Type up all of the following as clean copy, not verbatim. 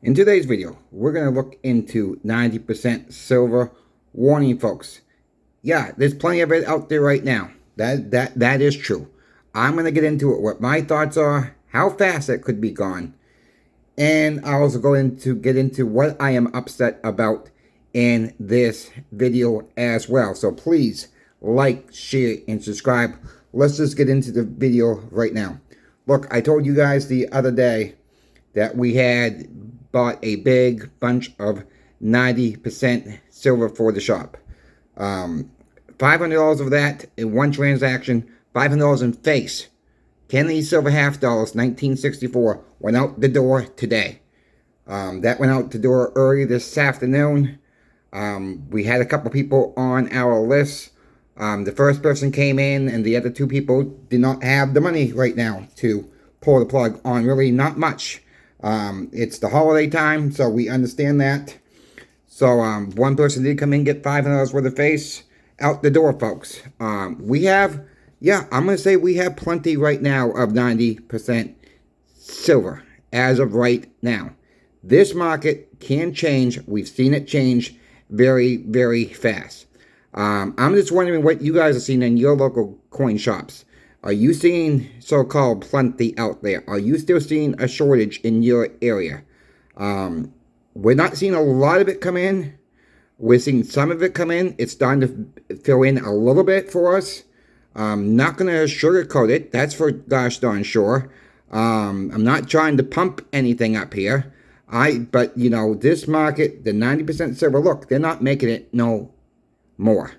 In today's video, we're going to look into 90% silver warning, folks. Yeah, there's plenty of it out there right now. That is true. I'm going to get into it, what my thoughts are, how fast it could be gone, and I also going to get into what I am upset about in this video as well. So please like, share, and subscribe. Let's just get into the video right now. Look, I told you guys the other day that we had bought a big bunch of 90% silver for the shop. $500 of that in one transaction, $500 in face. Kennedy silver half dollars, 1964, went out the door today. That went out the door early this afternoon. We had a couple people on our list. The first person came in, and the other two people did not have the money right now to pull the plug on really not much. It's the holiday time, so we understand that. So one person did come in and get $500 worth of face out the door, folks. We have, I'm going to say we have plenty right now of 90% silver as of right now. This market can change. We've seen it change very, very fast. I'm just wondering what you guys are seeing in your local coin shops. Are you seeing so-called plenty out there? Are you still seeing a shortage in your area? We're not seeing a lot of it come in. We're seeing some of it come in. It's starting to fill in a little bit for us. I'm not going to sugarcoat it. That's for gosh darn sure. I'm not trying to pump anything up here. But, you know, this market, the 90% silver, look, they're not making it no more.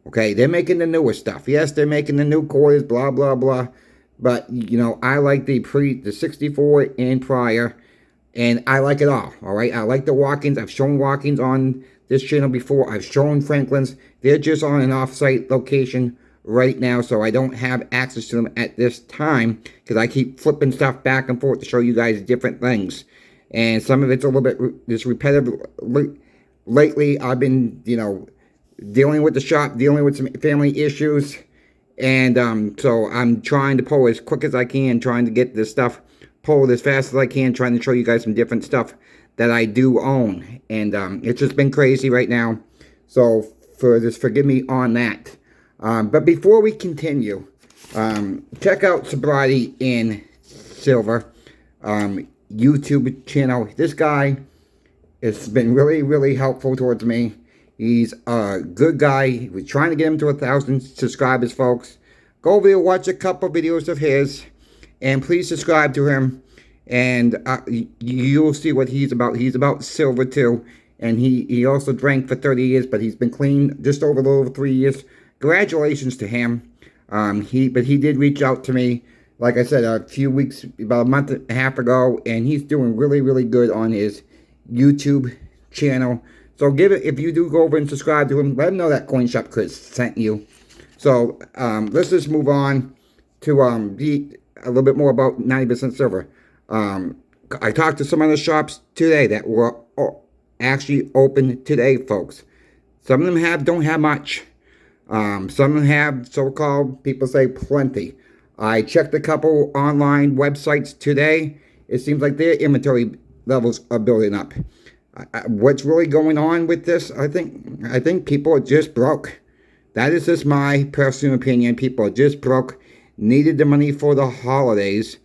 Okay, they're making the newer stuff. Yes, they're making the new quarters, blah, blah, blah. But, you know, I like the 64 and prior, and I like it all right? I like the walk-ins. I've shown walk-ins on this channel before. I've shown Franklin's. They're just on an off-site location right now, so I don't have access to them at this time because I keep flipping stuff back and forth to show you guys different things. And some of it's a little bit just repetitive. Lately, I've been, you know, dealing with the shop, dealing with some family issues, and so I'm trying to pull as quick as I can, trying to get this stuff pulled as fast as I can, trying to show you guys some different stuff that I do own, and it's just been crazy right now, so forgive me on that. But before we continue, check out Sobriety in Silver YouTube channel. This guy has been really, really helpful towards me. He's a good guy. We're trying to get him to 1,000 subscribers, folks. Go over there, watch a couple videos of his, and please subscribe to him. And you'll see what he's about. He's about silver too, and he also drank for 30 years, but he's been clean just over a little over 3 years. Congratulations to him. But he did reach out to me, like I said, a few weeks, about a month and a half ago, and he's doing really, really good on his YouTube channel. So if you do go over and subscribe to him, let him know that Coin Shop Chris sent you. So let's just move on to a little bit more about 90% silver. I talked to some other shops today that were actually open today, folks. Some of them don't have much. Some of them have so-called, people say, plenty. I checked a couple online websites today. It seems like their inventory levels are building up. What's really going on with this? I think people are just broke. That is just my personal opinion. People are just broke, needed the money for the holidays,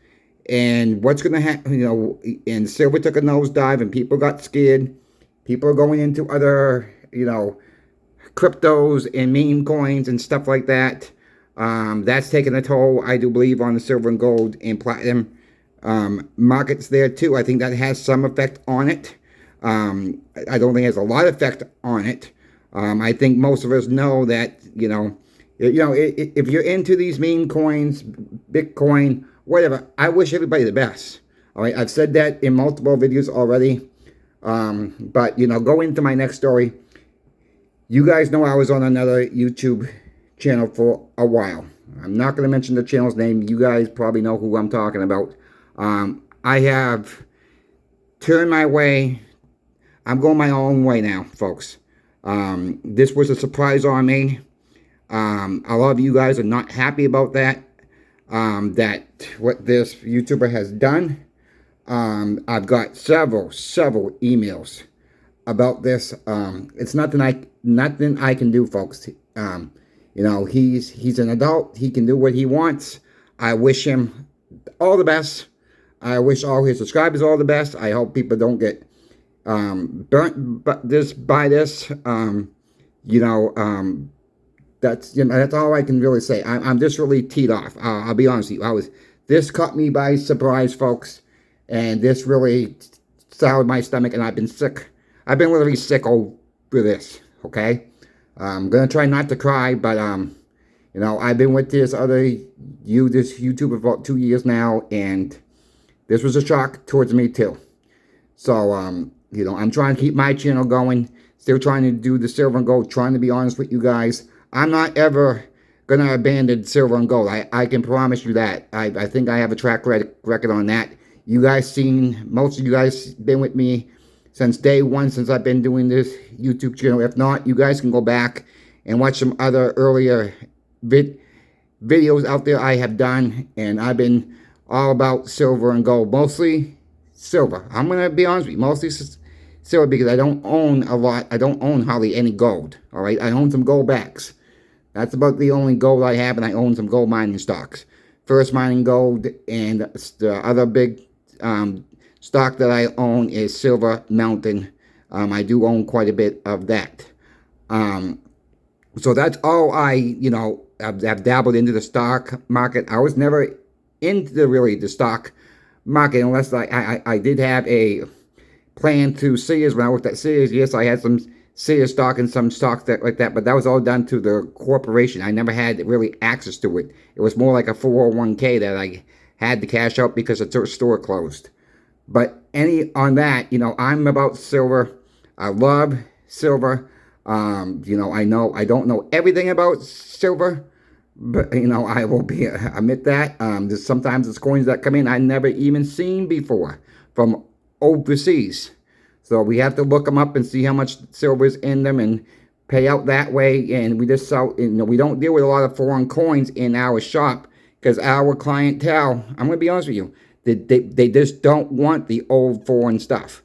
and what's going to happen? You know, and silver took a nosedive, and people got scared. People are going into other, you know, cryptos and meme coins and stuff like that. That's taking a toll, I do believe, on the silver and gold and platinum markets there too. I think that has some effect on it. I don't think it has a lot of effect on it. I think most of us know that, you know, if you're into these meme coins, Bitcoin, whatever, I wish everybody the best. All right, I've said that in multiple videos already. But, you know, go into my next story. You guys know I was on another YouTube channel for a while. I'm not going to mention the channel's name. You guys probably know who I'm talking about. I have turned my way. I'm going my own way now, folks. This was a surprise on me. A lot of you guys are not happy about that. That what this YouTuber has done. I've got several emails about this. It's nothing I can do, folks. You know, he's an adult. He can do what he wants. I wish him all the best. I wish all his subscribers all the best. I hope people don't get burnt by this. That's all I can really say. I'm just really teed off. I'll be honest with you. This caught me by surprise, folks, and this really soured my stomach, and I've been sick. I've been literally sick over this. Okay, I'm gonna try not to cry, but you know, I've been with this YouTuber for about 2 years now, and this was a shock towards me too. So you know, I'm trying to keep my channel going. Still trying to do the silver and gold. Trying to be honest with you guys. I'm not ever gonna abandon silver and gold. I can promise you that. I think I have a track record on that. You guys most of you guys been with me since day one, since I've been doing this YouTube channel. If not, you guys can go back and watch some other earlier videos out there I have done, and I've been all about silver and gold. Mostly silver. I'm gonna be honest with you. Mostly silver, because I don't own a lot. I don't own hardly any gold. All right, I own some gold backs. That's about the only gold I have, and I own some gold mining stocks. First Mining Gold, and the other big stock that I own is Silver Mountain. I do own quite a bit of that. So that's all I've dabbled into the stock market. I was never into the stock market unless I did have a plan to Sears. When I worked at Sears, yes, I had some Sears stock and some stocks like that, but that was all done to the corporation. I never had really access to it. It was more like a 401k that I had to cash out because the store closed. But on that, you know, I'm about silver. I love silver. You know, I don't know everything about silver, but you know, I will admit that. Sometimes there's coins that come in I never even seen before from overseas. So we have to look them up and see how much silver is in them and pay out that way. And we just sell, you know, we don't deal with a lot of foreign coins in our shop because our clientele, I'm going to be honest with you, they just don't want the old foreign stuff.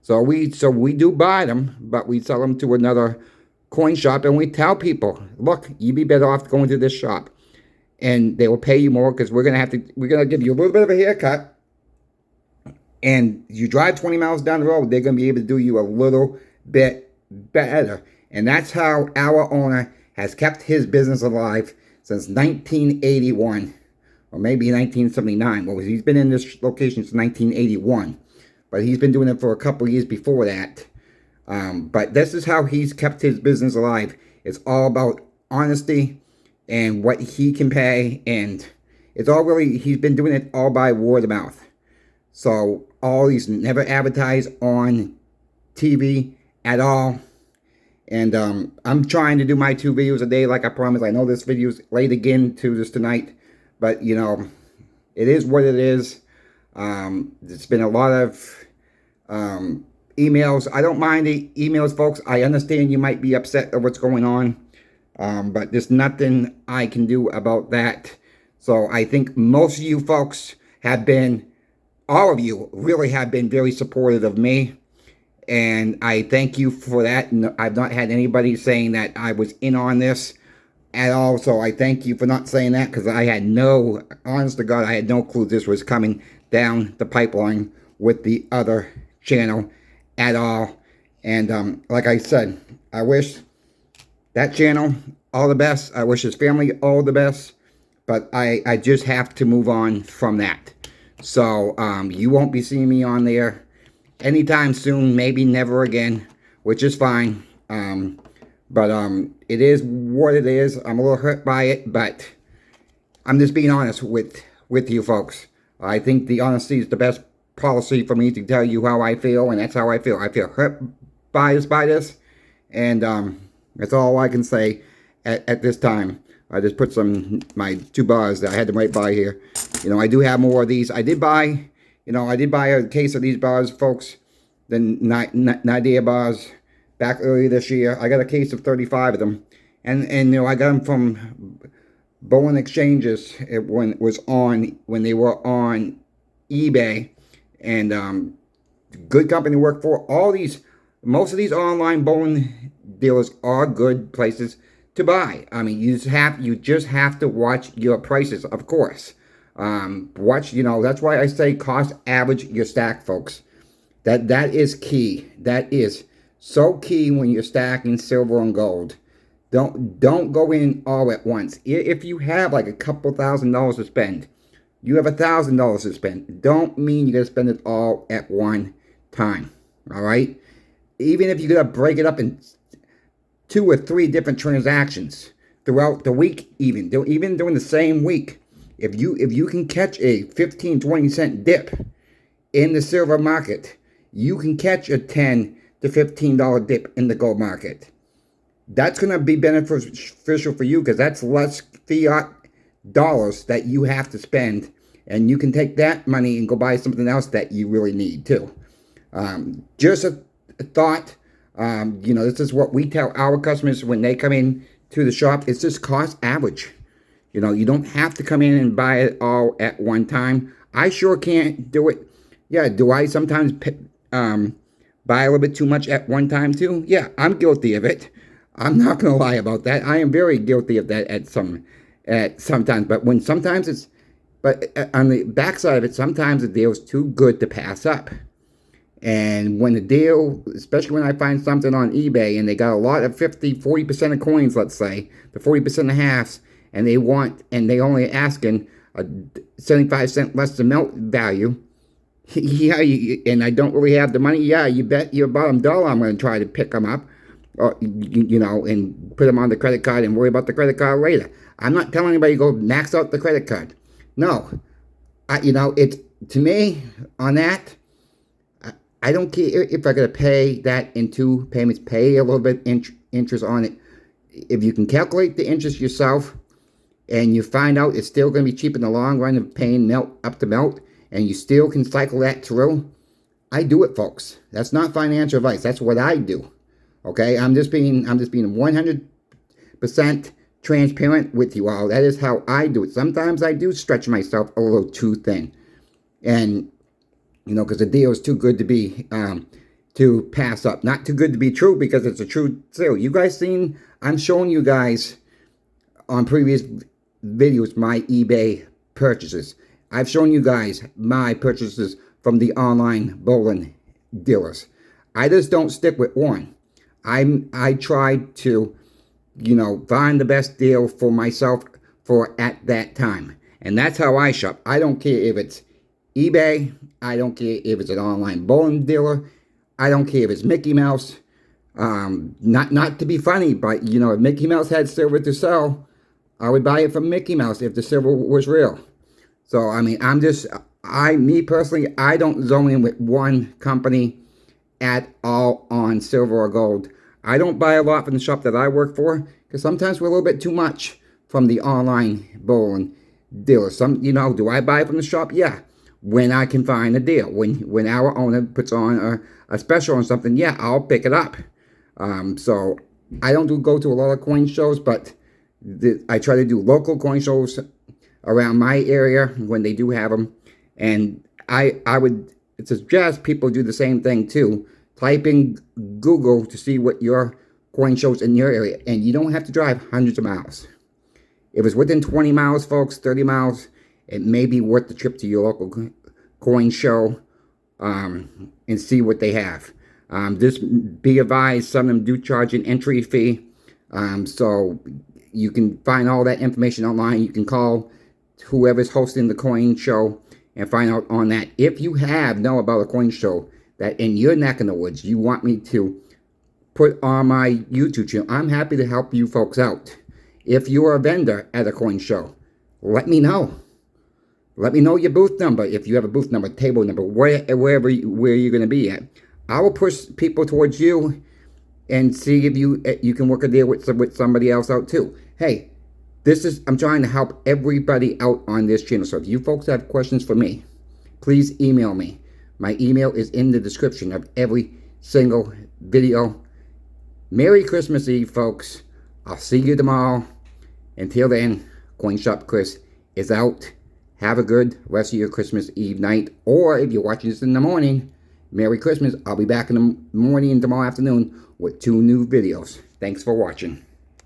So we do buy them, but we sell them to another coin shop, and we tell people, look, you'd be better off going to this shop, and they will pay you more because we're gonna give you a little bit of a haircut, and you drive 20 miles down the road, they're gonna be able to do you a little bit better. And that's how our owner has kept his business alive since 1981, or maybe 1979. Well, he's been in this location since 1981. But he's been doing it for a couple of years before that. But this is how he's kept his business alive. It's all about honesty and what he can pay. And it's all really, he's been doing it all by word of mouth. So he's never advertised on TV at all. And I'm trying to do my 2 videos a day like I promised. I know this video's late again to this tonight. But, you know, it is what it is. It's been a lot of emails. I don't mind the emails, folks. I understand you might be upset at what's going on, but there's nothing I can do about that. So I think most of you folks all of you really have been very supportive of me, and I thank you for that. I've not had anybody saying that I was in on this at all, so I thank you for not saying that, because I had honest to God, I had no clue this was coming down the pipeline with the other channel at all. And like I said, I wish that channel all the best. I wish his family all the best, but I just have to move on from that. So you won't be seeing me on there anytime soon, maybe never again, which is fine. But it is what it is. I'm a little hurt by it, but I'm just being honest with you folks. I think the honesty is the best policy for me to tell you how I feel, and that's how I feel. I feel hurt by this, and that's all I can say at this time. I just put my 2 bars that I had them right by here. You know, I do have more of these. I did buy a case of these bars, folks, the Nidea bars, back earlier this year. I got a case of 35 of them, and you know, I got them from Bowen Exchanges when they were on eBay, and good company to work for. Most of these online bowling dealers are good places to buy. I mean, you just have to watch your prices, of course. That's why I say cost average your stack, folks. That is key. That is so key when you're stacking silver and gold. Don't go in all at once. If you have like a couple $1,000s to spend, you have $1,000 to spend. Don't mean you're gonna spend it all at one time. All right. Even if you're gonna break it up in 2 or 3 different transactions throughout the week, even during the same week, if you can catch a 15-20 cent dip in the silver market, you can catch a $10 to $15 dip in the gold market. That's going to be beneficial for you because that's less fiat dollars that you have to spend, and you can take that money and go buy something else that you really need too. Just a thought. This is what we tell our customers when they come in to the shop. It's just cost average. You don't have to come in and buy it all at one time. I sure can't do it. Yeah, do I sometimes buy a little bit too much at one time too? Yeah, I'm guilty of it. I'm not going to lie about that. I am very guilty of that at sometimes. But on the backside of it, sometimes the deal's too good to pass up. And when the deal, especially when I find something on eBay and they got a lot of 40% of coins, let's say, the 40% of halves, and they only asking a 75 cent less than melt value, yeah, and I don't really have the money, yeah, you bet your bottom dollar I'm going to try to pick them up, or, and put them on the credit card and worry about the credit card later. I'm not telling anybody to go max out the credit card. No. It's, to me, on that, I don't care if I got to pay that in 2 payments, pay a little bit interest on it. If you can calculate the interest yourself and you find out it's still going to be cheap in the long run of paying up to melt, and you still can cycle that through, I do it, folks. That's not financial advice. That's what I do. Okay? I'm just being 100% transparent with you all. That is how I do it. Sometimes I do stretch myself a little too thin. And because the deal is too good to be to pass up. Not too good to be true, because it's a true sale. You guys seen, I'm showing you guys on previous videos my eBay purchases. I've shown you guys my purchases from the online bowling dealers. I just don't stick with one. I try to, find the best deal for myself for at that time. And that's how I shop. I don't care if it's eBay. I don't care if it's an online bowling dealer. I don't care if it's Mickey Mouse. Not to be funny, but if Mickey Mouse had silver to sell, I would buy it from Mickey Mouse if the silver was real. So I mean, me personally, I don't zone in with one company at all on silver or gold. I don't buy a lot from the shop that I work for, because sometimes we're a little bit too much from the online bowling dealers. Do I buy from the shop? Yeah. When I can find a deal. When our owner puts on a special on something, yeah, I'll pick it up. So I don't go to a lot of coin shows, but I try to do local coin shows around my area when they do have them. And I would suggest people do the same thing too. Type in Google to see what your coin shows in your area. And you don't have to drive hundreds of miles. If it's within 20 miles, folks, 30 miles, it may be worth the trip to your local coin show and see what they have. Just be advised, some of them do charge an entry fee. So you can find all that information online. You can call whoever's hosting the coin show and find out on that. If you know about a coin show that in your neck of the woods you want me to put on my YouTube channel, I'm happy to help you folks out. If you're a vendor at a coin show, let me know. Let me know your booth number. If you have a booth number, table number, where you're going to be at. I will push people towards you and see if you can work a deal with somebody else out too. Hey, I'm trying to help everybody out on this channel. So if you folks have questions for me, please email me. My email is in the description of every single video. Merry Christmas Eve, folks. I'll see you tomorrow. Until then, Coin Shop Chris is out. Have a good rest of your Christmas Eve night. Or if you're watching this in the morning, Merry Christmas. I'll be back in the morning and tomorrow afternoon with 2 new videos. Thanks for watching.